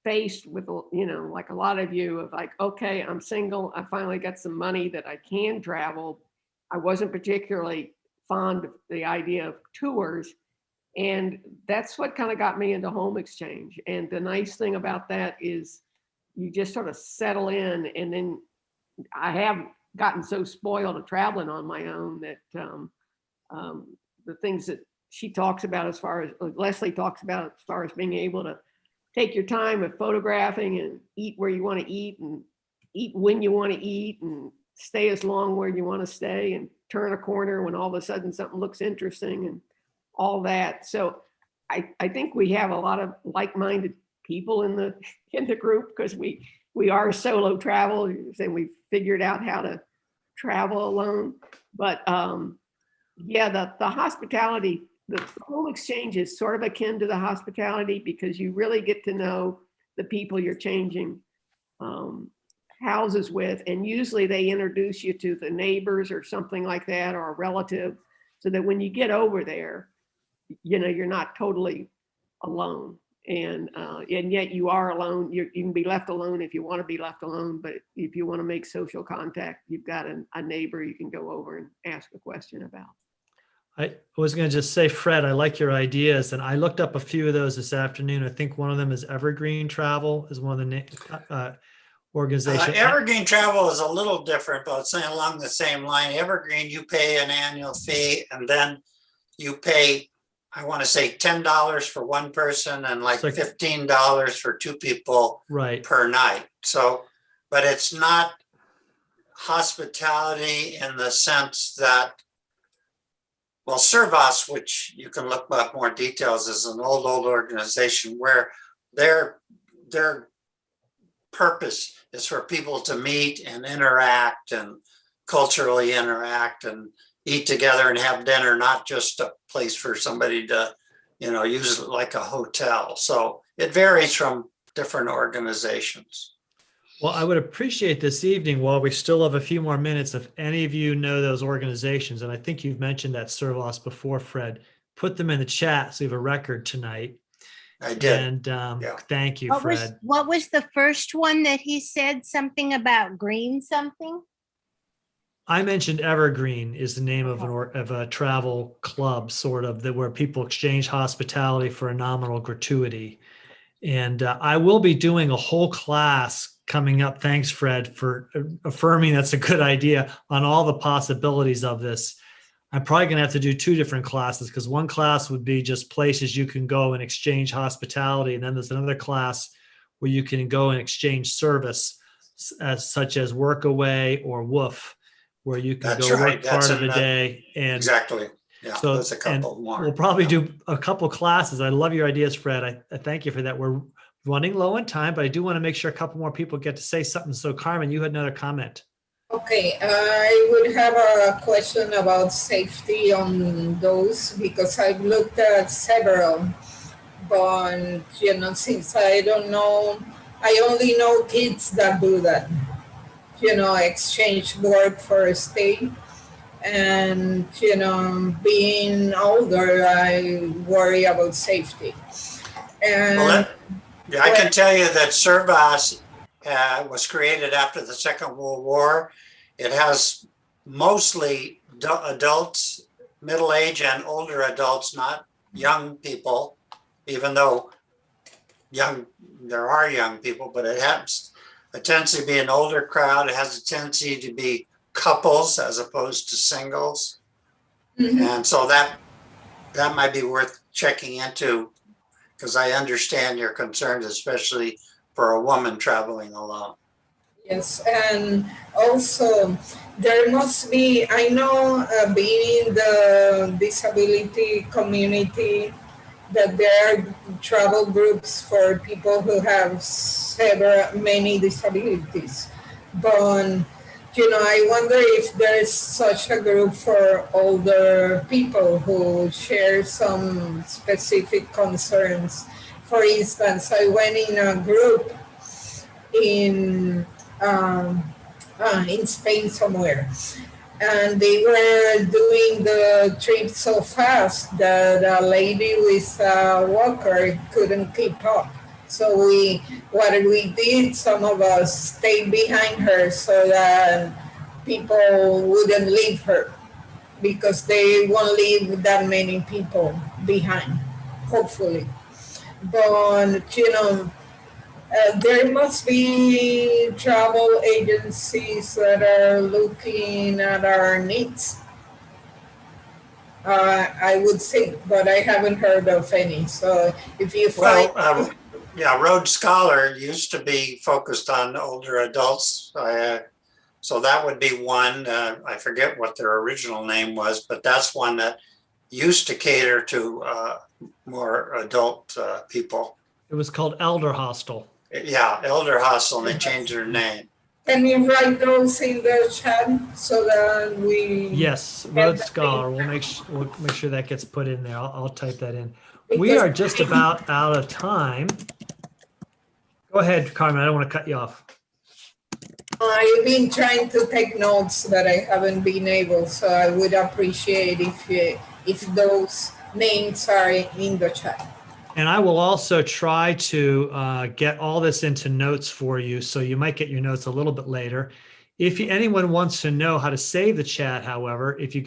faced with, like a lot of you, of like, okay, I'm single. I finally got some money that I can travel. I wasn't particularly fond of the idea of tours. And that's what kind of got me into home exchange. And the nice thing about that is you just sort of settle in. And then I have gotten so spoiled of traveling on my own that the things that she talks about as far as Leslie talks about as far as being able to take your time of photographing and eat where you want to eat and eat when you want to eat and stay as long where you want to stay and turn a corner when all of a sudden something looks interesting and all that. So I think we have a lot of like-minded people in the group because we are solo travelers and we figured out how to travel alone. But yeah, the hospitality, the home exchange is sort of akin to the hospitality because you really get to know the people you're changing houses with. And usually they introduce you to the neighbors or something like that, or a relative, so that when you get over there, you know, you're not totally alone. And yet you are alone. You can be left alone if you want to be left alone. But if you want to make social contact, you've got a neighbor you can go over and ask a question about. I was going to just say, Fred, I like your ideas, and I looked up a few of those this afternoon. I think one of them is Evergreen Travel, is one of the organizations. Evergreen Travel is a little different, but it's along the same line. Evergreen, you pay an annual fee, and then you pay, I want to say $10 for one person and like $15 for two people per night. So, but it's not hospitality in the sense that, well, Servas, which you can look up more details, is an old organization where their purpose is for people to meet and interact and culturally interact and eat together and have dinner, not just a place for somebody to, you know, use it like a hotel. So it varies from different organizations. Well, I would appreciate this evening, while we still have a few more minutes, if any of you know those organizations, and I think you've mentioned that Servas before, Fred, put them in the chat so we have a record tonight. I did. And thank you, Fred. What was the first one that he said something about green something? I mentioned Evergreen is the name of a travel club, sort of, that where people exchange hospitality for a nominal gratuity. And I will be doing a whole class coming up. Thanks, Fred, for affirming that's a good idea on all the possibilities of this. I'm probably going to have to do two different classes, because one class would be just places you can go and exchange hospitality. And then there's another class where you can go and exchange service, such as Workaway or Woof, where you can go work part of the day. And exactly. Yeah, so there's a couple more. We'll probably do a couple classes. I love your ideas, Fred. I thank you for that. We're running low on time, but I do want to make sure a couple more people get to say something. So Carmen, you had another comment. Okay, I would have a question about safety on those, because I've looked at several, but you know, since I don't know, I only know kids that do that, you know, exchange work for a stay. And, you know, being older, I worry about safety. And well, I can tell you that Servas was created after the Second World War. It has mostly adults, middle age and older adults, not young people, even though there are young people, but it has a tendency to be an older crowd. It has a tendency to be couples as opposed to singles. Mm-hmm. And so that might be worth checking into, because I understand your concerns, especially for a woman traveling alone. Yes, and also there must be, I know being in the disability community, that there are travel groups for people who have many disabilities. But you know, I wonder if there's such a group for older people who share some specific concerns. For instance, I went in a group in Spain somewhere, and they were doing the trip so fast that a lady with a walker couldn't keep up. So what we did, some of us stayed behind her so that people wouldn't leave her. because they won't leave that many people behind, hopefully. But, you know, there must be travel agencies that are looking at our needs. I would think, but I haven't heard of any. So if you find, Well, yeah, Road Scholar used to be focused on older adults. So that would be one. I forget what their original name was, but that's one that used to cater to more adult people. It was called Elder Hostel. Yeah, Elder Hostel, and they changed their name. can you write those in the chat so that we? Yes, Road Scholar. We'll make sure that gets put in there. I'll type that in. We are just about out of time. Go ahead, Carmen. I don't want to cut you off. I've been trying to take notes, but I haven't been able, so I would appreciate if those names are in the chat. And I will also try to get all this into notes for you, so you might get your notes a little bit later. If anyone wants to know how to save the chat, however, if you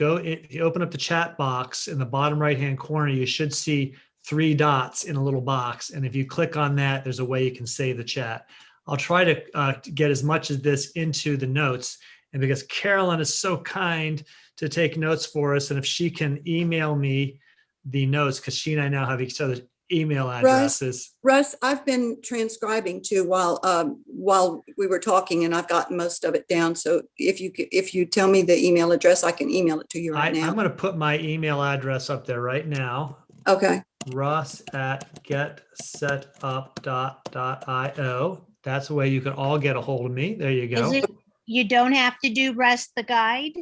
open up the chat box in the bottom right-hand corner, you should see 3 dots in a little box. And if you click on that, there's a way you can save the chat. I'll try to get as much of this into the notes. And because Carolyn is so kind to take notes for us, and if she can email me the notes, because she and I now have each other's email addresses. Russ, I've been transcribing too while we were talking, and I've gotten most of it down. So if you tell me the email address, I can email it to you right now. I'm going to put my email address up there right now. Okay. russ@getsetup.io. That's the way you can all get a hold of me. There you go. You don't have to do Russ the Guide?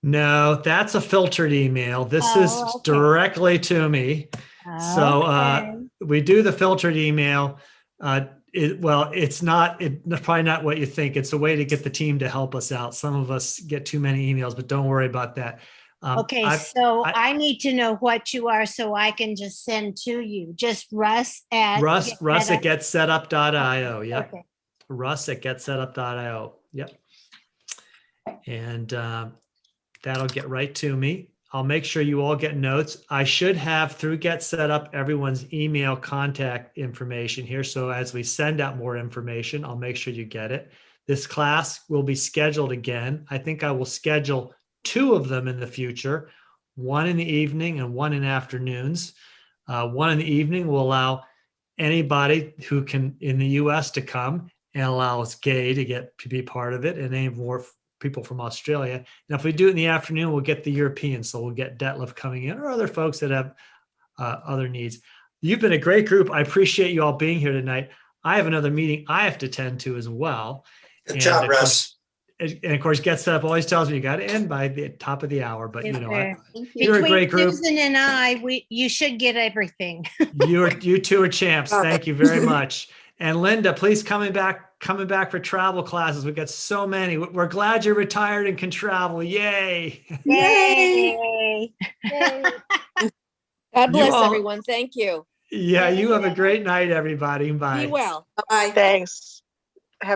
No, that's a filtered email. This is directly to me. So we do the filtered email. It's probably not what you think. It's a way to get the team to help us out. Some of us get too many emails, but don't worry about that. I need to know what you are so I can just send to you. Just Russ at getsetup.io. Yep. Okay. Russ@getsetup.io. Yep. And that'll get right to me. I'll make sure you all get notes. I should have, through Get Set Up, everyone's email contact information here. So as we send out more information, I'll make sure you get it. This class will be scheduled again. I think I will schedule 2 of them in the future, one in the evening and one in afternoons. One in the evening will allow anybody who can in the US to come, and allows Gay to be part of it, and any more people from Australia. Now, if we do it in the afternoon, we'll get the Europeans. So we'll get Detlef coming in, or other folks that have other needs. You've been a great group. I appreciate you all being here tonight. I have another meeting I have to attend to as well. Good job, Russ. And of course, Get Set Up always tells me you got to end by the top of the hour. But Yes, you know, sir. you're a great group. Susan and I, you should get everything. You two are champs. Thank you very much. And Linda, please coming back for travel classes. We've got so many. We're glad you're retired and can travel. Yay. Yay. God bless all- everyone. Thank you. Yeah, you have a great night, everybody. Bye. Be well. Bye. Thanks.